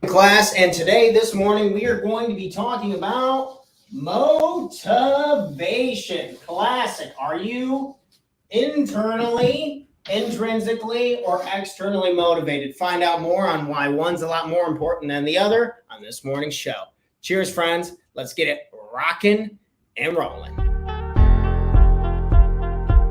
Class, and this morning, we are going to be talking about motivation. Classic. Are you internally, intrinsically, or externally motivated? Find out more on why one's a lot more important than the other on this morning's show. Cheers, friends. Let's get it rocking and rolling.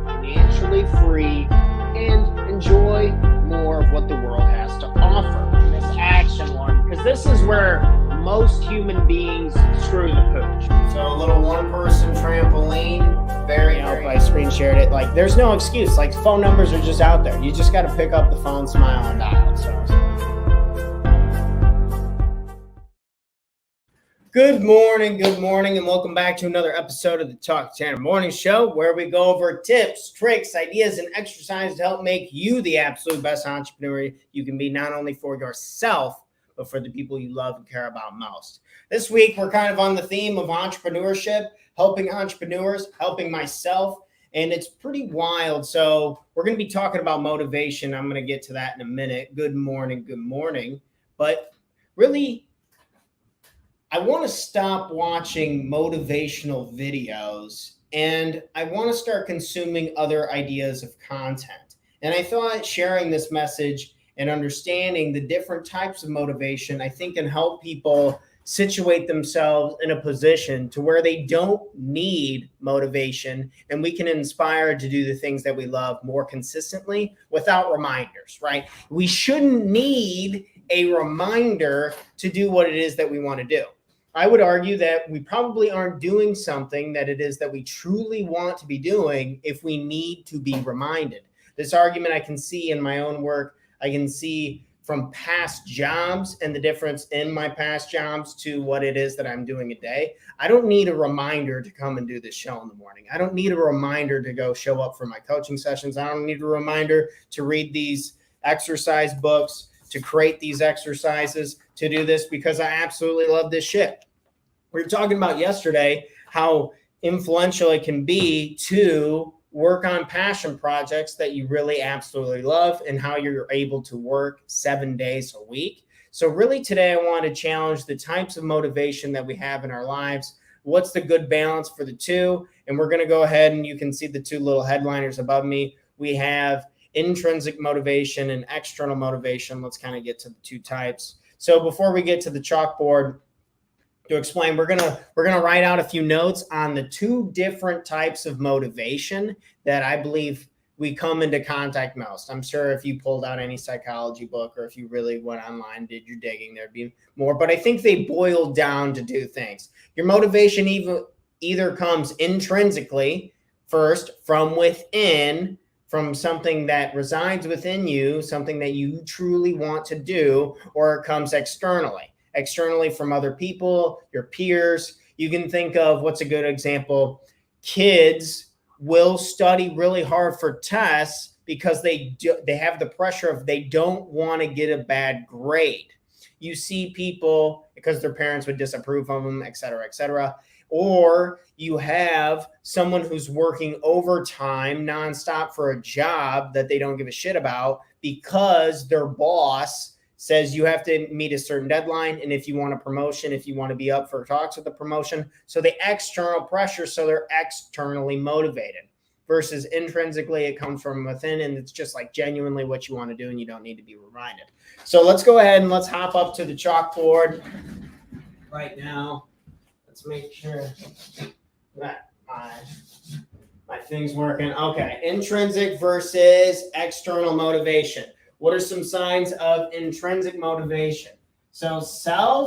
Financially free and enjoy more of what the world has to offer. This action one, because this is where most human beings screw the pooch. So a little one-person trampoline, very I screen shared it. Like, there's no excuse. Like, phone numbers are just out there. You just got to pick up the phone, smile, and dial. Good morning, and welcome back to another episode of the Talk Tanner Morning Show, where we go over tips, tricks, ideas, and exercises to help make you the absolute best entrepreneur you can be, not only for yourself, but for the people you love and care about most. This week, we're kind of on the theme of entrepreneurship, helping entrepreneurs, helping myself, and it's pretty wild. So we're going to be talking about motivation. I'm going to get to that in a minute. Good morning. But really, I want to stop watching motivational videos and I want to start consuming other ideas of content. And I thought sharing this message and understanding the different types of motivation, I think, can help people situate themselves in a position to where they don't need motivation, and we can inspire to do the things that we love more consistently without reminders, right? We shouldn't need a reminder to do what it is that we want to do. I would argue that we probably aren't doing something that it is that we truly want to be doing if we need to be reminded. This argument I can see in my own work. I can see from past jobs and the difference in my past jobs to what it is that I'm doing a day. I don't need a reminder to come and do this show in the morning. I don't need a reminder to go show up for my coaching sessions. I don't need a reminder to read these exercise books, to create these exercises, to do this, because I absolutely love this shit. We were talking about yesterday how influential it can be to work on passion projects that you really absolutely love, and how you're able to work 7 days a week. So really today, I want to challenge the types of motivation that we have in our lives. What's the good balance for the two? And we're going to go ahead, and you can see the two little headliners above me. We have intrinsic motivation and external motivation. Let's kind of get to the two types. So before we get to the chalkboard, to explain, we're gonna write out a few notes on the two different types of motivation that I believe we come into contact most. I'm sure if you pulled out any psychology book, or if you really went online, did your digging, there'd be more. But I think they boil down to two things. Your motivation either comes intrinsically, first, from within, from something that resides within you, something that you truly want to do, or it comes externally from other people, your peers. You can think of, what's a good example? Kids will study really hard for tests because they have the pressure of they don't want to get a bad grade. You see people because their parents would disapprove of them, et cetera, et cetera. Or you have someone who's working overtime nonstop for a job that they don't give a shit about because their boss says you have to meet a certain deadline, and if you want a promotion, if you want to be up for talks with the promotion. So the external pressure, so they're externally motivated, versus intrinsically it comes from within, and it's just like genuinely what you want to do, and you don't need to be reminded. So let's go ahead and let's hop up to the chalkboard right now. Let's make sure that my thing's working. Okay, intrinsic versus external motivation. What are some signs of intrinsic motivation? So self-sustaining.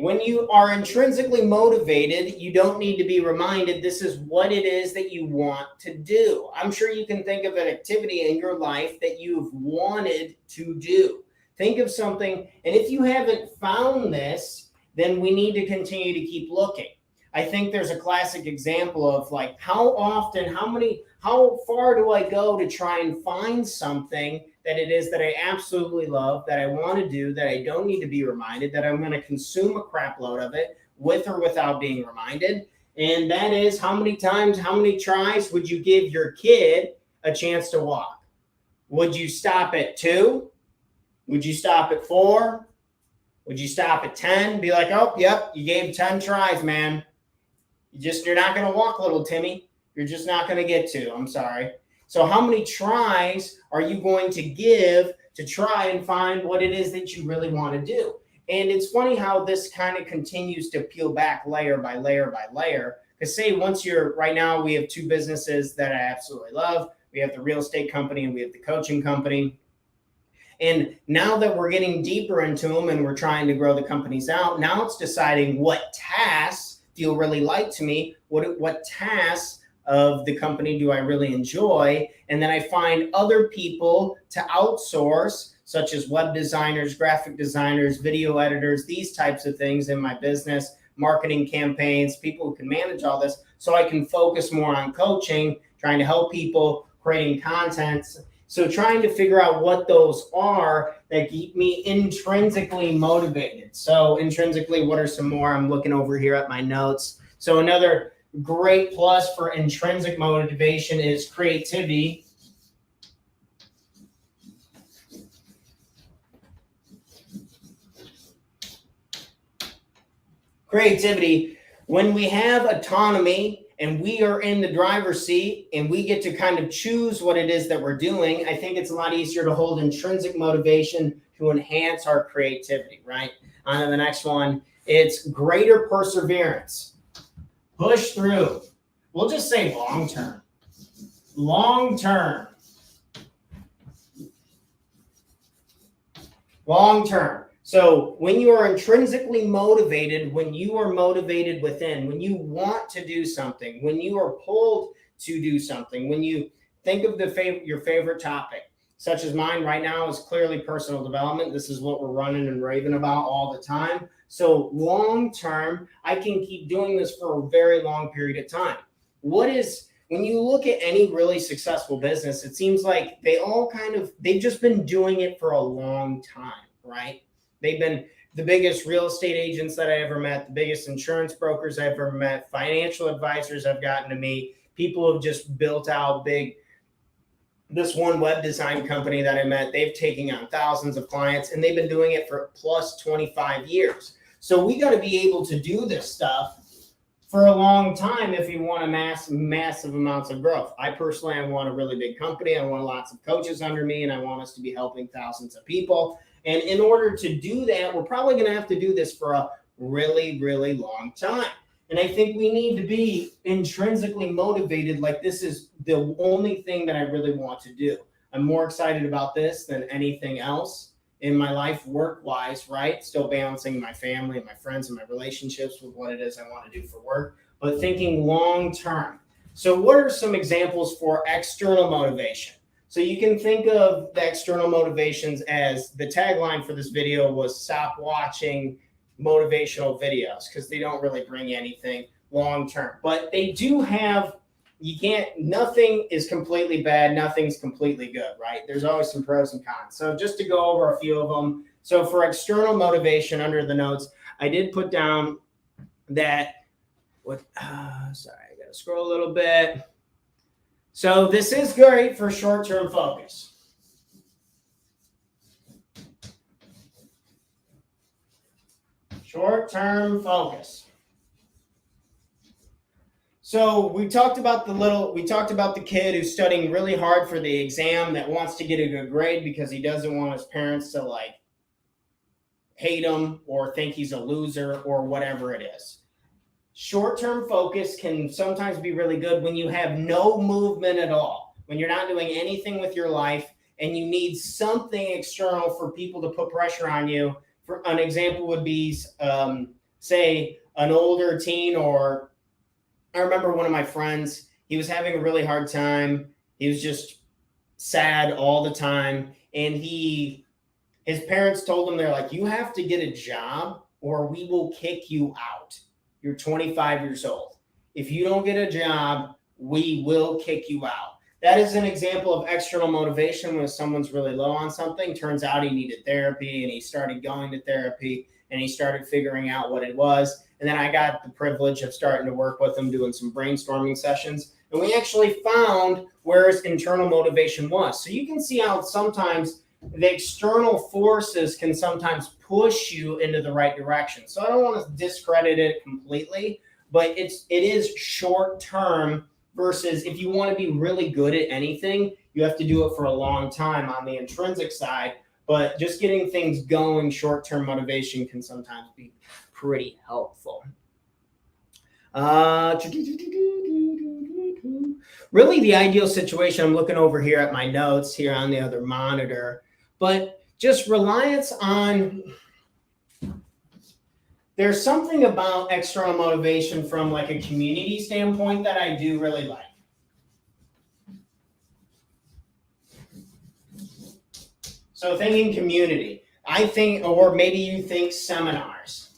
When you are intrinsically motivated, you don't need to be reminded. This is what it is that you want to do. I'm sure you can think of an activity in your life that you've wanted to do. Think of something, and if you haven't found this, then we need to continue to keep looking. I think there's a classic example of like how far do I go to try and find something that it is that I absolutely love, that I want to do, that I don't need to be reminded, that I'm going to consume a crap load of it with or without being reminded. And that is, how many times, how many tries would you give your kid a chance to walk? Would you stop at 2? Would you stop at 4? Would you stop at 10? Be like, oh, yep, you gave 10 tries, man. You're not going to walk, little Timmy. You're just not going to get to. I'm sorry. So how many tries are you going to give to try and find what it is that you really want to do? And it's funny how this kind of continues to peel back layer by layer by layer. Because say right now we have 2 businesses that I absolutely love. We have the real estate company and we have the coaching company. And now that we're getting deeper into them and we're trying to grow the companies out, now it's deciding what tasks feel really light to me. What tasks of the company do I really enjoy? And then I find other people to outsource, such as web designers, graphic designers, video editors, these types of things in my business, marketing campaigns, people who can manage all this, so I can focus more on coaching, trying to help people, creating content. So trying to figure out what those are that keep me intrinsically motivated. So intrinsically, what are some more? I'm looking over here at my notes. So another great plus for intrinsic motivation is creativity. Creativity, when we have autonomy and we are in the driver's seat and we get to kind of choose what it is that we're doing, I think it's a lot easier to hold intrinsic motivation to enhance our creativity, right? On to the next one. It's greater perseverance. Push through. We'll just say long term. Long term. Long term. So when you are intrinsically motivated, when you are motivated within, when you want to do something, when you are pulled to do something, when you think of your favorite topic, such as mine right now is clearly personal development. This is what we're running and raving about all the time. So long term, I can keep doing this for a very long period of time. When you look at any really successful business, it seems like they've just been doing it for a long time, right? They've been the biggest real estate agents that I ever met, the biggest insurance brokers I ever met, financial advisors I've gotten to meet, people have just built out this one web design company that I met, they've taken on thousands of clients and they've been doing it for plus 25 years. So we got to be able to do this stuff for a long time if you want massive amounts of growth. I want a really big company. I want lots of coaches under me, and I want us to be helping thousands of people. And in order to do that, we're probably going to have to do this for a really, really long time. And I think we need to be intrinsically motivated, like this is the only thing that I really want to do. I'm more excited about this than anything else in my life, work-wise, right? Still balancing my family and my friends and my relationships with what it is I want to do for work, but thinking long-term. So what are some examples for external motivation? So you can think of the external motivations as the tagline for this video was stop watching motivational videos because they don't really bring you anything long-term, but they do have, nothing is completely bad. Nothing's completely good, right? There's always some pros and cons. So just to go over a few of them. So for external motivation under the notes, I did put down that sorry, I got to scroll a little bit. So this is great for short-term focus. Short-term focus. So we talked about the kid who's studying really hard for the exam that wants to get a good grade because he doesn't want his parents to hate him or think he's a loser or whatever it is. Short-term focus can sometimes be really good when you have no movement at all, when you're not doing anything with your life and you need something external for people to put pressure on you. For an example would be, say, an older teen, or I remember one of my friends, he was having a really hard time. He was just sad all the time. And his parents told him, they're like, you have to get a job or we will kick you out. You're 25 years old. If you don't get a job, we will kick you out. That is an example of external motivation when someone's really low on something. Turns out he needed therapy and he started going to therapy and he started figuring out what it was. And then I got the privilege of starting to work with him, doing some brainstorming sessions. And we actually found where his internal motivation was. So you can see how sometimes the external forces can sometimes push you into the right direction. So I don't want to discredit it completely, but it is short term versus if you want to be really good at anything, you have to do it for a long time on the intrinsic side. But just getting things going, short-term motivation can sometimes be pretty helpful. Really, the ideal situation, I'm looking over here at my notes here on the other monitor, but just reliance on, there's something about external motivation from like a community standpoint that I do really like. So thinking community, I think, or maybe you think seminars.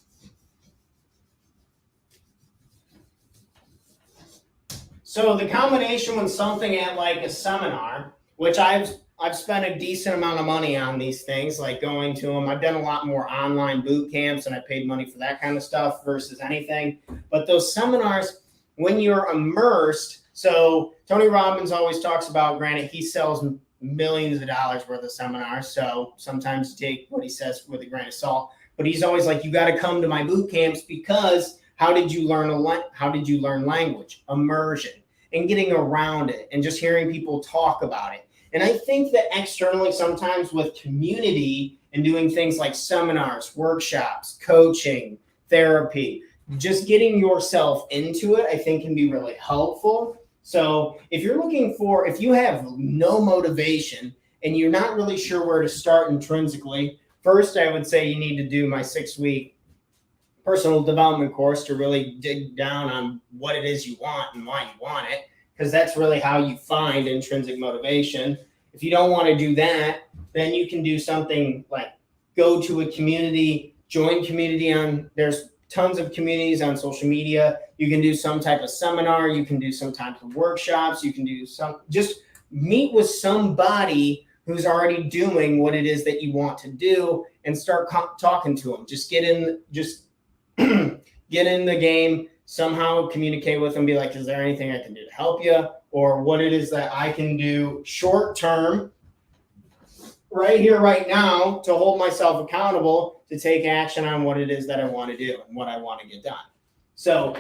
So the combination with something at like a seminar, which I've spent a decent amount of money on these things, like going to them. I've done a lot more online boot camps and I paid money for that kind of stuff versus anything. But those seminars, when you're immersed, so Tony Robbins always talks about, granted, he sells millions of dollars worth of seminars. So sometimes take what he says with a grain of salt, but he's always like, you got to come to my boot camps because how did you learn language? Immersion and getting around it and just hearing people talk about it. And I think that externally, sometimes with community and doing things like seminars, workshops, coaching, therapy, just getting yourself into it, I think can be really helpful. So if you have no motivation and you're not really sure where to start intrinsically, first I would say you need to do my 6-week personal development course to really dig down on what it is you want and why you want it, because that's really how you find intrinsic motivation. If you don't want to do that, then you can do something like go to a community, join community there's tons of communities on social media. You can do some type of seminar. You can do some type of workshops. You can just meet with somebody who's already doing what it is that you want to do and start talking to them. Just get in the game, somehow communicate with them, be like, is there anything I can do to help you? Or what it is that I can do short term right here, right now, to hold myself accountable to take action on what it is that I want to do and what I want to get done. So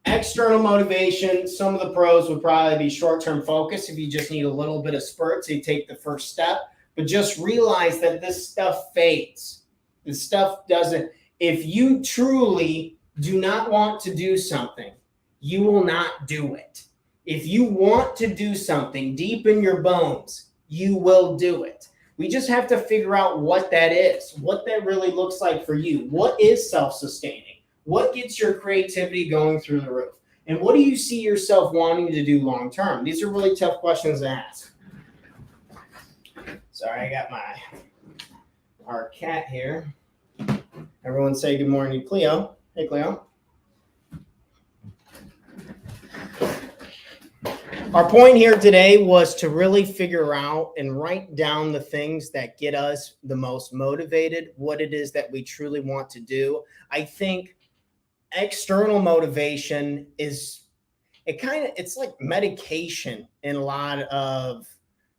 external motivation, some of the pros would probably be short-term focus. If you just need a little bit of spurt, so you take the first step, but just realize that this stuff fades. This stuff doesn't, if you truly do not want to do something, you will not do it. If you want to do something deep in your bones, you will do it. We just have to figure out what that is, what that really looks like for you. What is self-sustaining? What gets your creativity going through the roof? And what do you see yourself wanting to do long-term? These are really tough questions to ask. Sorry, I got our cat here. Everyone say good morning to Cleo. Hey, Cleo. Our point here today was to really figure out and write down the things that get us the most motivated, what it is that we truly want to do. I think external motivation it's like medication in a lot of,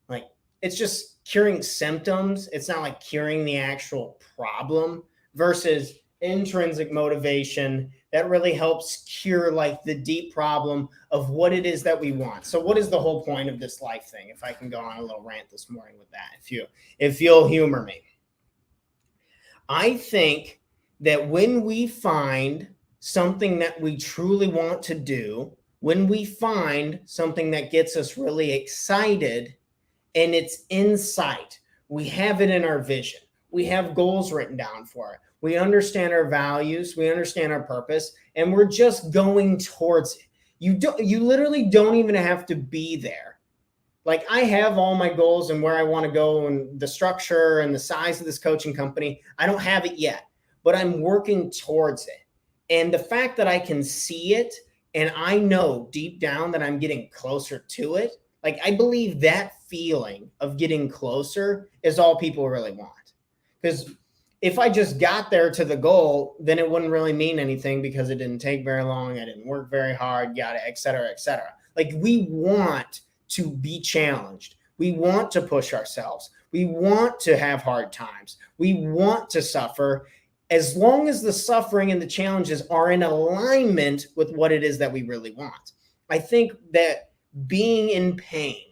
like, it's just curing symptoms. It's not like curing the actual problem, versus intrinsic motivation that really helps cure like the deep problem of what it is that we want. So what is the whole point of this life thing? If I can go on a little rant this morning with that, if you'll humor me. I think that when we find something that we truly want to do, when we find something that gets us really excited and it's in sight, we have it in our vision, we have goals written down for it, we understand our values, we understand our purpose, and we're just going towards it. You literally don't even have to be there. Like, I have all my goals and where I want to go and the structure and the size of this coaching company. I don't have it yet, but I'm working towards it. And the fact that I can see it and I know deep down that I'm getting closer to it, Like, I believe that feeling of getting closer is all people really want. Because if I just got there to the goal, then it wouldn't really mean anything because it didn't take very long. I didn't work very hard, yada, et cetera, et cetera. Like, we want to be challenged. We want to push ourselves. We want to have hard times. We want to suffer, as long as the suffering and the challenges are in alignment with what it is that we really want. I think that being in pain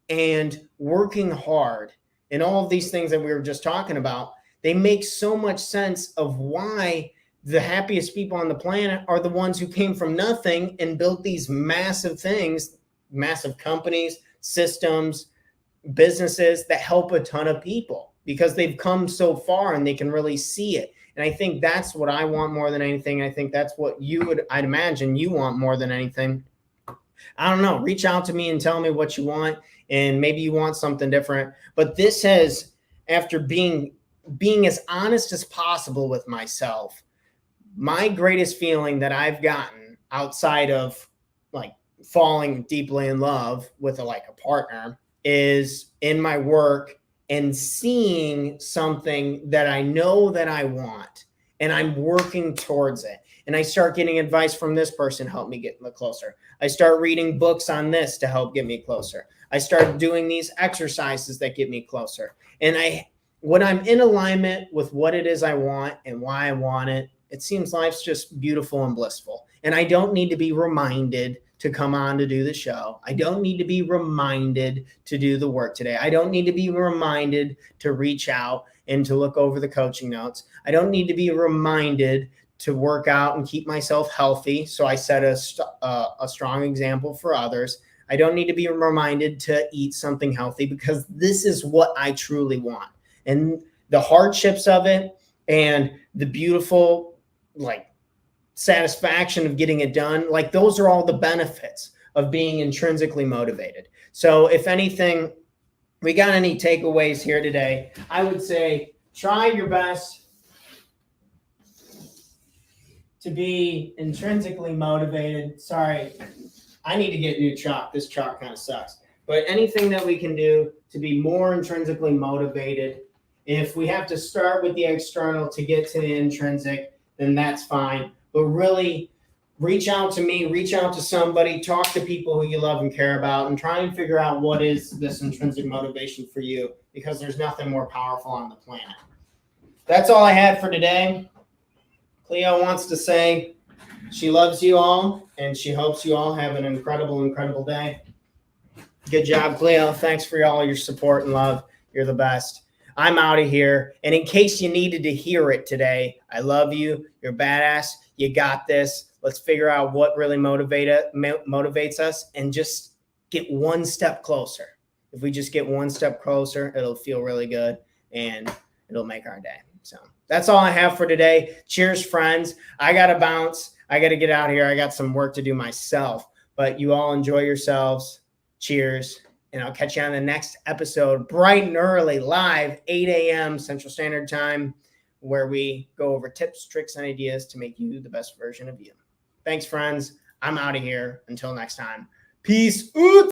and working hard and all of these things that we were just talking about, they make so much sense of why the happiest people on the planet are the ones who came from nothing and built these massive things, massive companies, systems, businesses that help a ton of people, because they've come so far and they can really see it. And I think that's what I want more than anything. I think that's what I'd imagine you want more than anything. I don't know. Reach out to me and tell me what you want. And maybe you want something different. But this has, after being as honest as possible with myself, my greatest feeling that I've gotten outside of like falling deeply in love with a partner is in my work and seeing something that I know that I want and I'm working towards it. And I start getting advice from this person, help me get closer. I start reading books on this to help get me closer. I start doing these exercises that get me closer. And when I'm in alignment with what it is I want and why I want it, it seems life's just beautiful and blissful. And I don't need to be reminded to come on to do the show. I don't need to be reminded to do the work today. I don't need to be reminded to reach out and to look over the coaching notes. I don't need to be reminded to work out and keep myself healthy, so I set a strong example for others. I don't need to be reminded to eat something healthy, because this is what I truly want. And the hardships of it and the beautiful satisfaction of getting it done, those are all the benefits of being intrinsically motivated. So if anything, we got any takeaways here today, I would say try your best to be intrinsically motivated. Sorry, I need to get new chalk. This chalk kind of sucks. But anything that we can do to be more intrinsically motivated, if we have to start with the external to get to the intrinsic, then that's fine. But really, reach out to me, reach out to somebody, talk to people who you love and care about, and try and figure out what is this intrinsic motivation for you, because there's nothing more powerful on the planet. That's all I had for today. Cleo wants to say she loves you all, and she hopes you all have an incredible, incredible day. Good job, Cleo. Thanks for all your support and love. You're the best. I'm out of here. And in case you needed to hear it today, I love you. You're badass. You got this. Let's figure out what really motivates us and just get one step closer. If we just get one step closer, it'll feel really good and it'll make our day. So that's all I have for today. Cheers, friends. I got to bounce. I got to get out of here. I got some work to do myself, but you all enjoy yourselves. Cheers. And I'll catch you on the next episode, bright and early, live, 8 a.m. Central Standard Time, where we go over tips, tricks, and ideas to make you the best version of you. Thanks, friends. I'm out of here. Until next time. Peace out.